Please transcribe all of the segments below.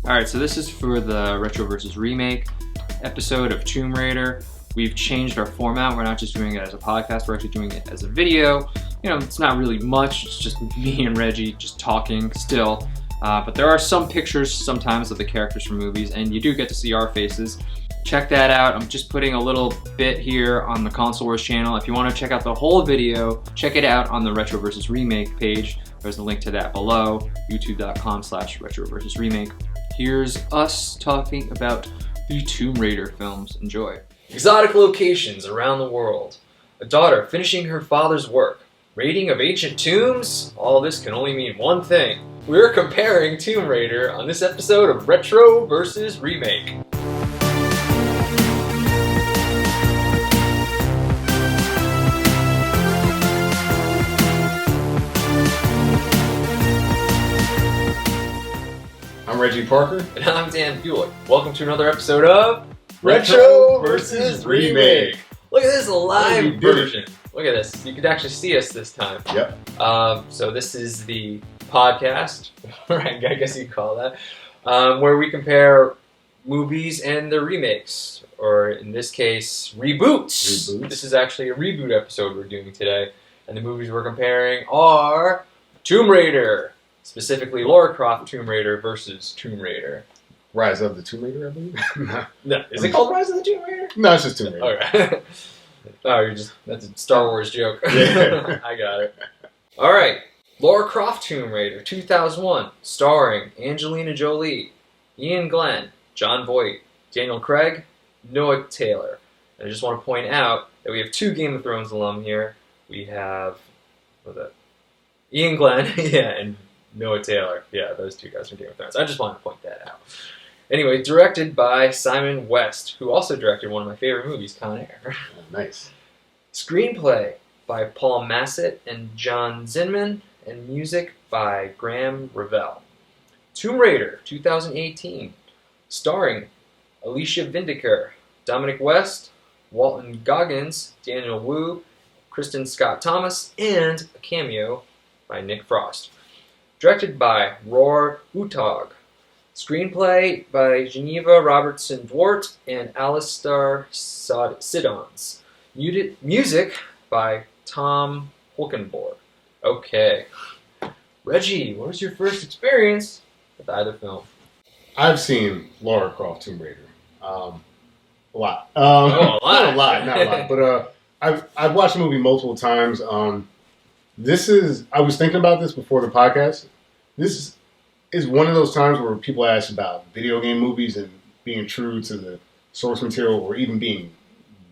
Alright, so this is for the Retro vs. Remake episode of Tomb Raider. We've changed our format. We're not just doing it as a podcast, we're actually doing it as a video. You know, it's not really much, it's just me and Reggie just talking still. But there are some pictures sometimes of the characters from movies, and you do get to see our faces. Check that out. I'm just putting a little bit here on the Console Wars channel. If you want to check out the whole video, check it out on the Retro vs. Remake page. There's a link to that below, youtube.com/Retro vs. Remake. Here's us talking about the Tomb Raider films. Enjoy. Exotic locations around the world. A daughter finishing her father's work. Raiding of ancient tombs? All this can only mean one thing. We're comparing Tomb Raider on this episode of Retro vs. Remake. I'm Reggie Parker. And I'm Dan Buick. Welcome to another episode of Retro vs. Remake. Look at this live version. Look at this. You can actually see us this time. Yep. So this is the podcast, right? I guess you could call that, where we compare movies and their remakes, or in this case, reboots. This is actually a reboot episode we're doing today, and the movies we're comparing are Tomb Raider. Specifically, Lara Croft Tomb Raider versus Tomb Raider. Rise of the Tomb Raider, I believe. No, is it called Rise of the Tomb Raider? No, it's just Tomb Raider. Okay. Oh, that's a Star Wars joke. Yeah. I got it. All right, Lara Croft Tomb Raider 2001, starring Angelina Jolie, Ian Glenn, John Voight, Daniel Craig, Noah Taylor. And I just want to point out that we have two Game of Thrones alum here. We have Ian Glenn, yeah, and Noah Taylor. Yeah, those two guys from Game of Thrones. I just wanted to point that out. Anyway, directed by Simon West, who also directed one of my favorite movies, Con Air. Oh, nice. Screenplay by Paul Massett and John Zinman, and music by Graham Revell. Tomb Raider 2018, starring Alicia Vikander, Dominic West, Walton Goggins, Daniel Wu, Kristen Scott Thomas, and a cameo by Nick Frost. Directed by Roar Uthaug. Screenplay by Geneva Robertson-Dwart and Alistair Siddons. Music by Tom Holkenborg. Okay. Reggie, what was your first experience with either film? I've seen Lara Croft Tomb Raider. A lot. A lot. Not a lot. But I've watched the movie multiple times. I was thinking about this before the podcast. This is one of those times where people ask about video game movies and being true to the source material or even being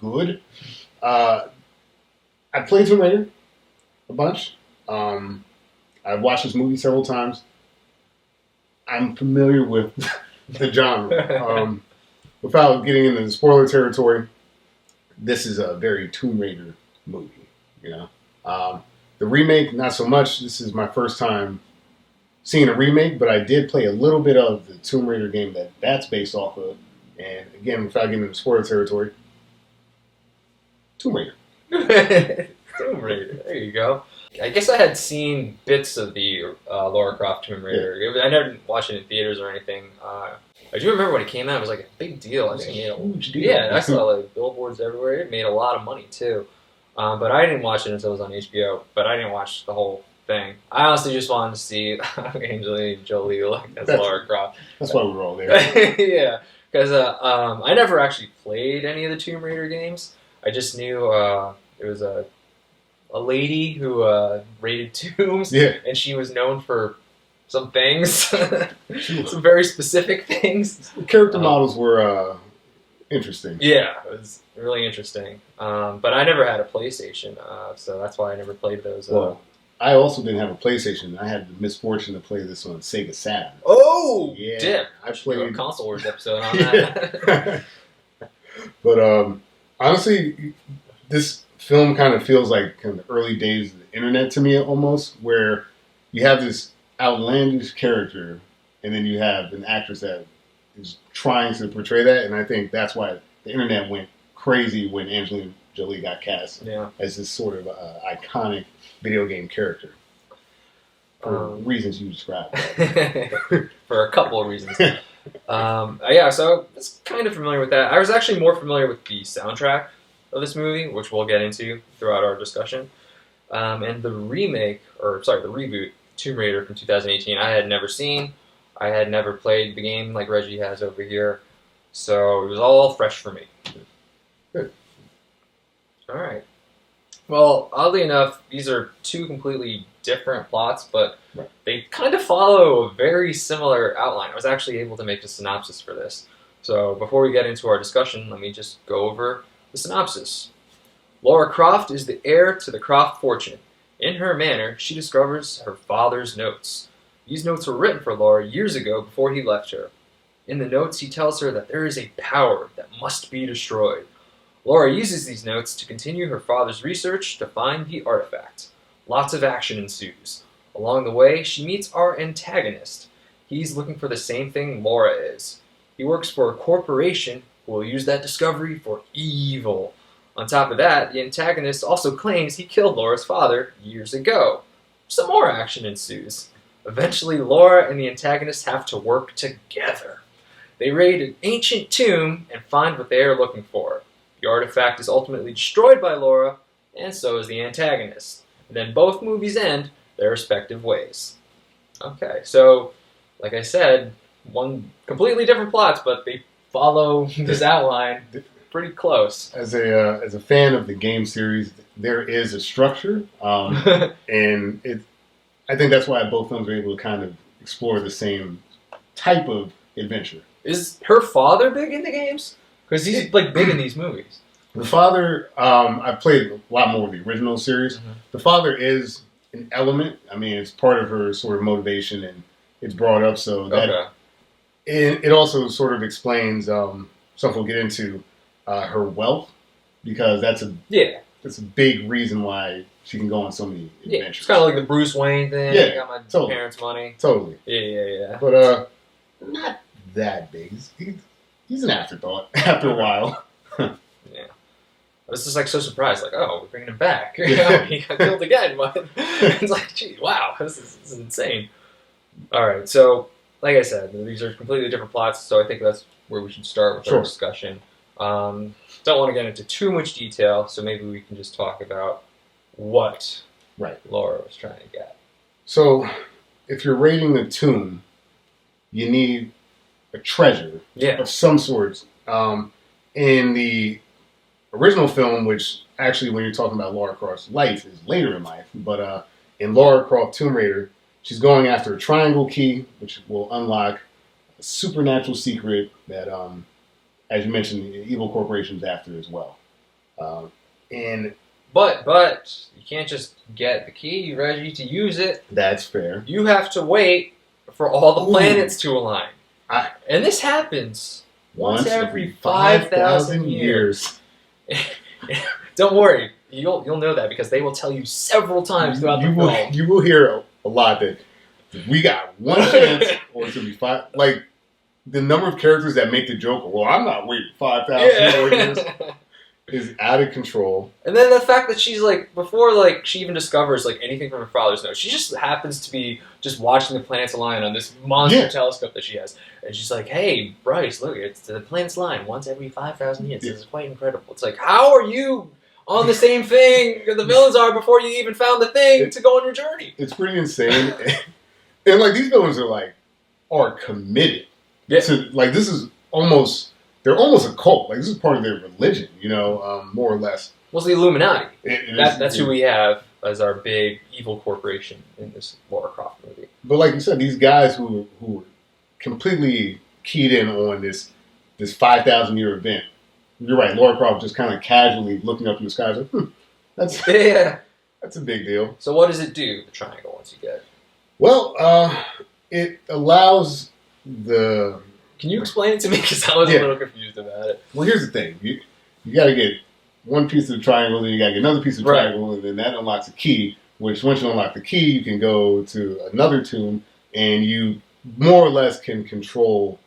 good. I played Tomb Raider a bunch. I've watched this movie several times. I'm familiar with the genre. Without getting into the spoiler territory, this is a very Tomb Raider movie. You know, the remake, not so much. This is my first time seeing a remake, but I did play a little bit of the Tomb Raider game that's based off of. And again, without getting into spoiler territory, Tomb Raider. Tomb Raider, there you go. I guess I had seen bits of the Lara Croft Tomb Raider. Yeah. I never watched it in theaters or anything. I do remember when it came out, it was like a big deal. I think it made a huge deal. Yeah, I saw like billboards everywhere. It made a lot of money too. But I didn't watch it until it was on HBO. But I didn't watch the whole thing. I honestly just wanted to see Angelina Jolie as Lara Croft. That's why we were all there. Yeah, because I never actually played any of the Tomb Raider games. I just knew it was a lady who raided tombs, yeah, and she was known for some things, some very specific things. The character models were interesting. Yeah, it was really interesting. But I never had a PlayStation, so that's why I never played those. Well, I also didn't have a PlayStation. I had the misfortune to play this on Sega Saturn. Oh, yeah! Dip. I played a Console Wars episode on that. But honestly, this film kind of feels like kind of the early days of the internet to me, almost, where you have this outlandish character, and then you have an actress that is trying to portray that, and I think that's why the internet went crazy when Angelina Jolie got cast as this sort of iconic video game character. For reasons you described. For a couple of reasons. Yeah, so I was kind of familiar with that. I was actually more familiar with the soundtrack of this movie, which we'll get into throughout our discussion. And the the reboot, Tomb Raider from 2018, I had never seen. I had never played the game like Reggie has over here, so it was all fresh for me. Good. All right. Well, oddly enough, these are two completely different plots, but Right. they kind of follow a very similar outline. I was actually able to make a synopsis for this. So before we get into our discussion, let me just go over the synopsis. Lara Croft is the heir to the Croft fortune. In her manor, she discovers her father's notes. These notes were written for Lara years ago before he left her. In the notes, he tells her that there is a power that must be destroyed. Lara uses these notes to continue her father's research to find the artifact. Lots of action ensues. Along the way, she meets our antagonist. He's looking for the same thing Lara is. He works for a corporation who will use that discovery for evil. On top of that, the antagonist also claims he killed Laura's father years ago. Some more action ensues. Eventually, Lara and the antagonist have to work together. They raid an ancient tomb and find what they are looking for. The artifact is ultimately destroyed by Lara, and so is the antagonist. And then both movies end their respective ways. Okay, so, like I said, one completely different plots, but they follow this outline pretty close. As a fan of the game series, there is a structure, and I think that's why both films are able to kind of explore the same type of adventure. Is her father big in the games? Because he's like big in these movies. The father, I've played a lot more of the original series. Mm-hmm. The father is an element. I mean, it's part of her sort of motivation, and it's brought up so that it also sort of explains something we'll get into her wealth, because that's a big reason why she can go on so many adventures. Yeah, it's kind of like the Bruce Wayne thing. Yeah, I got my totally. parents' money. Totally. Yeah. But not that big. He's an afterthought after a while. Yeah. I was just like so surprised, like, oh, we're bringing him back. He got killed again. But it's like, gee, wow, this is insane. All right, so like I said, these are completely different plots, so I think that's where we should start with our discussion. Don't want to get into too much detail, so maybe we can just talk about what Lara was trying to get. So, if you're raiding a tomb, you need a treasure of some sort. In the original film, which actually, when you're talking about Lara Croft's life, is later in life, but in Lara Croft Tomb Raider, she's going after a triangle key, which will unlock a supernatural secret that, as you mentioned, the evil corporation's after as well. But you can't just get the key, Reggie, to use it. That's fair. You have to wait for all the planets to align. And this happens once every 5,000 years. Don't worry, you'll know that because they will tell you several times throughout the film. You will hear a lot that we got one chance, or it's going to be five. Like, the number of characters that make the joke, well, I'm not waiting 5,000 more years, is out of control. And then the fact that she's like, before like she even discovers like anything from her father's notes, she just happens to be just watching the planets align on this monster telescope that she has. And she's like, hey, Bryce, look, it's the planets align once every 5,000 years. This is quite incredible. It's like, how are you on the same thing the villains are before you even found the thing to go on your journey? It's pretty insane. And like, these villains are committed. Yeah. To, like, this is they're almost a cult. Like, this is part of their religion, more or less. What's the Illuminati? That's who we have as our big evil corporation in this Lara Croft movie. But like you said, these guys who were completely keyed in on this 5,000-year event. You're right, Lara Croft just kind of casually looking up in the sky, like, that's a big deal. So what does it do, the triangle, once you get it? Well, it allows the... Can you explain it to me? Because I was a little confused about it. Well, here's the thing. You got to get one piece of the triangle, then you got to get another piece of the triangle, and then that unlocks a key, which once you unlock the key, you can go to another tomb, and you more or less can control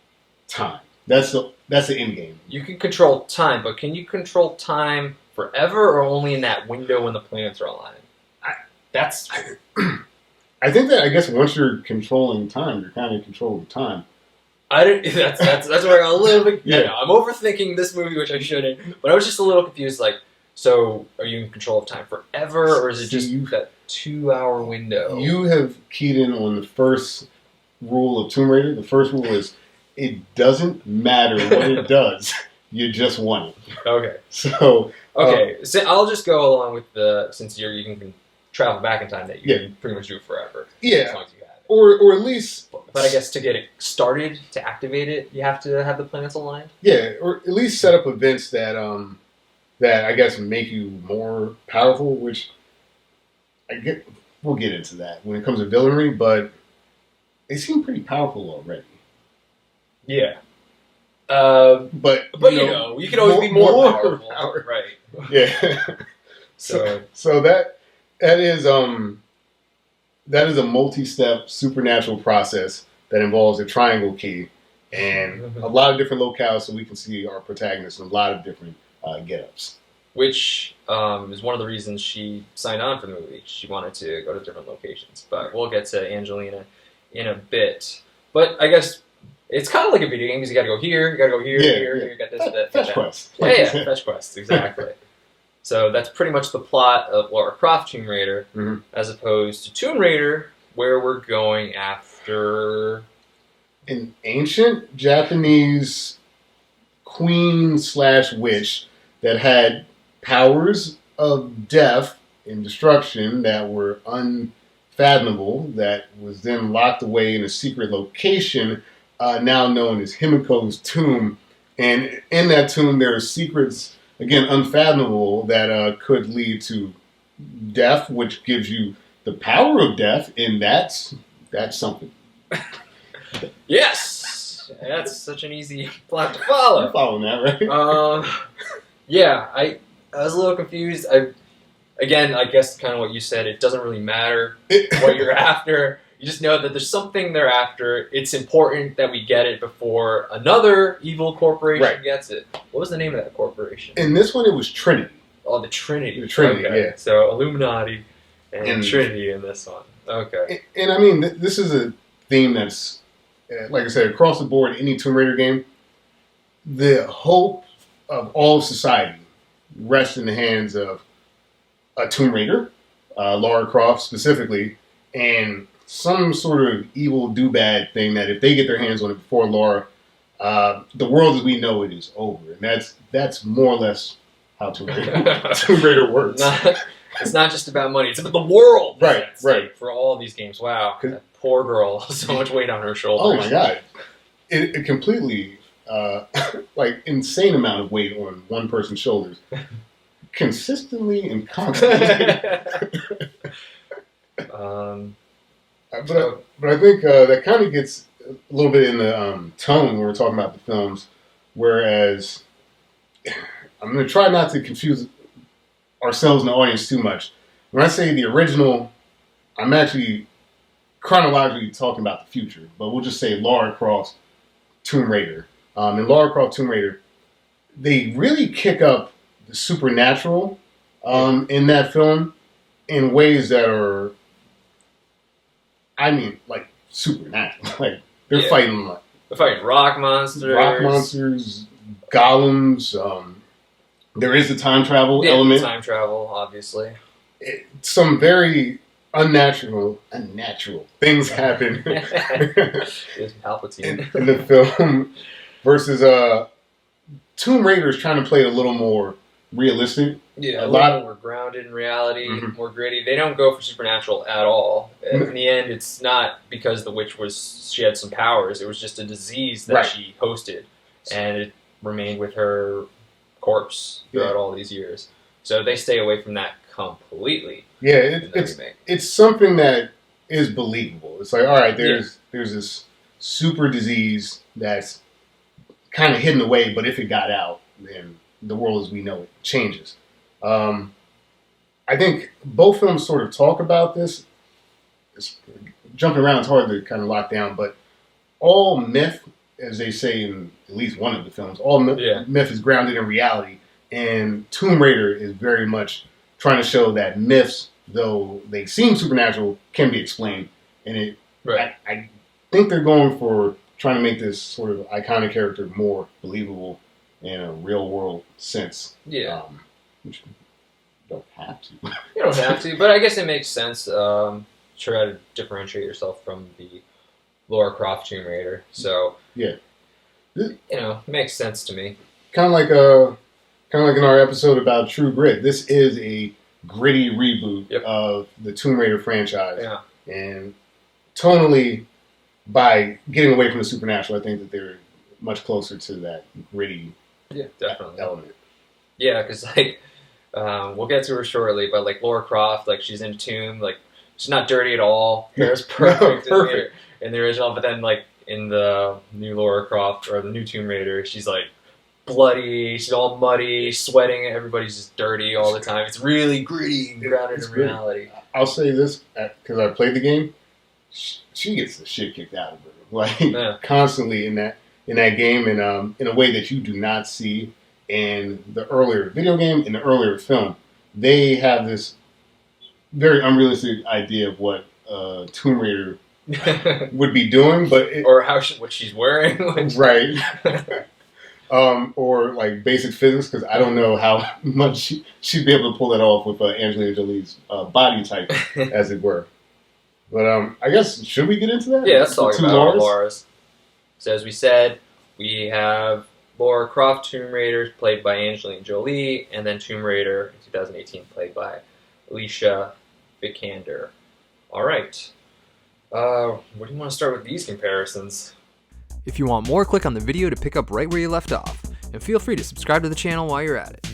time. That's the end game. You can control time, but can you control time forever or only in that window when the planets are aligning? I think that, I guess, once you're controlling time, you're kind of controlling time. I didn't. That's where I got a little bit. Yeah. No, I'm overthinking this movie, which I shouldn't. But I was just a little confused. Like, so are you in control of time forever, or is it just that 2-hour window? You have keyed in on the first rule of Tomb Raider. The first rule is it doesn't matter what it does. You just want it. Okay. So so I'll just go along with since you can travel back in time, that you can pretty much do it forever. Yeah. As long as you have it. Or at least. But I guess to get it started, to activate it, you have to have the planets aligned. Yeah, or at least set up events that that I guess make you more powerful. Which we'll get into that when it comes to villainry, but they seem pretty powerful already. Yeah. But you can always be more powerful. Right. Yeah. So that is a multi-step supernatural process that involves a triangle key and a lot of different locales, so we can see our protagonist in a lot of different get-ups. Which is one of the reasons she signed on for the movie. She wanted to go to different locations, but we'll get to Angelina in a bit. But I guess it's kind of like a video game because you got to go here, you got to go here, here, you got this, that. Fetch quest. Fetch quests, exactly. So that's pretty much the plot of Lara Croft Tomb Raider, as opposed to Tomb Raider, where we're going after an ancient Japanese queen/witch that had powers of death and destruction that were unfathomable, that was then locked away in a secret location now known as Himiko's tomb. And in that tomb there are secrets, again, unfathomable, that could lead to death, which gives you the power of death, and that's something. Yes! That's such an easy plot to follow. You're following that, right? Yeah, I was a little confused. I guess kind of what you said, it doesn't really matter what you're after. You just know that there's something they're after. It's important that we get it before another evil corporation gets it. What was the name of that corporation? In this one, it was Trinity. Oh, the Trinity. The Trinity, yeah. So Illuminati and Trinity in this one. Okay. And I mean, this is a theme that's, like I said, across the board, any Tomb Raider game, the hope of all of society rests in the hands of a Tomb Raider, Lara Croft specifically, and some sort of evil do-bad thing that if they get their hands on it before Lara, the world as we know it is over. And that's more or less how Tomb Raider works. It's not just about money. It's about the world. Right. For all of these games. Wow. That poor girl. So much weight on her shoulders. Oh, my God. It completely, insane amount of weight on one person's shoulders. Consistently and constantly. But I think that kind of gets a little bit in the tone when we're talking about the films, whereas I'm going to try not to confuse ourselves and the audience too much. When I say the original, I'm actually chronologically talking about the future, but we'll just say Lara Croft Tomb Raider. In Lara Croft Tomb Raider, they really kick up the supernatural in that film in ways that are, like, supernatural. Like, they're fighting rock monsters, golems. There is the time travel element. Time travel, obviously. Some very unnatural things happen It's Palpatine in the film versus Tomb Raider is trying to play it a little more realistic. Yeah, a lot more grounded in reality, more gritty. They don't go for supernatural at all. In the end, it's not because the witch she had some powers. It was just a disease that she hosted, and it remained with her corpse throughout all these years. So they stay away from that completely. Yeah, it's something that is believable. It's like, all right, there's this super disease that's kind of hidden away, but if it got out, then the world as we know it changes. I think both films sort of talk about this. Jumping around is hard to kind of lock down, but all myth, as they say in at least one of the films, all myth is grounded in reality, and Tomb Raider is very much trying to show that myths, though they seem supernatural, can be explained. And I think they're going for trying to make this sort of iconic character more believable in a real world sense. Yeah. Which you don't have to. You don't have to, but I guess it makes sense. Try to differentiate yourself from the Lara Croft Tomb Raider. So yeah, makes sense to me. Kind of like in our episode about True Grit. This is a gritty reboot of the Tomb Raider franchise. Yeah. And tonally, by getting away from the supernatural, I think that they're much closer to that gritty definitely element. Yeah, because we'll get to her shortly, but like Lara Croft, like she's in a tomb, like she's not dirty at all. Hair's perfect, in the original, but then like in the new Lara Croft or the new Tomb Raider, she's like bloody, she's all muddy, sweating, everybody's just dirty all the time. It's really gritty and grounded in reality. I'll say this, because I played the game, she gets the shit kicked out of her. Like, constantly in that game, and in a way that you do not see in the earlier video game, in the earlier film. They have this very unrealistic idea of what Tomb Raider would be doing, but or what she's wearing. Right. Or like basic physics, because I don't know how much she'd be able to pull that off with Angelina Jolie's body type, as it were. But I guess, should we get into that? Yeah, let's talk about Lara's. So as we said, we have Lara Croft Tomb Raider played by Angelina Jolie, and then Tomb Raider in 2018 played by Alicia Vikander. All right. Where do you want to start with these comparisons? If you want more, click on the video to pick up right where you left off, and feel free to subscribe to the channel while you're at it.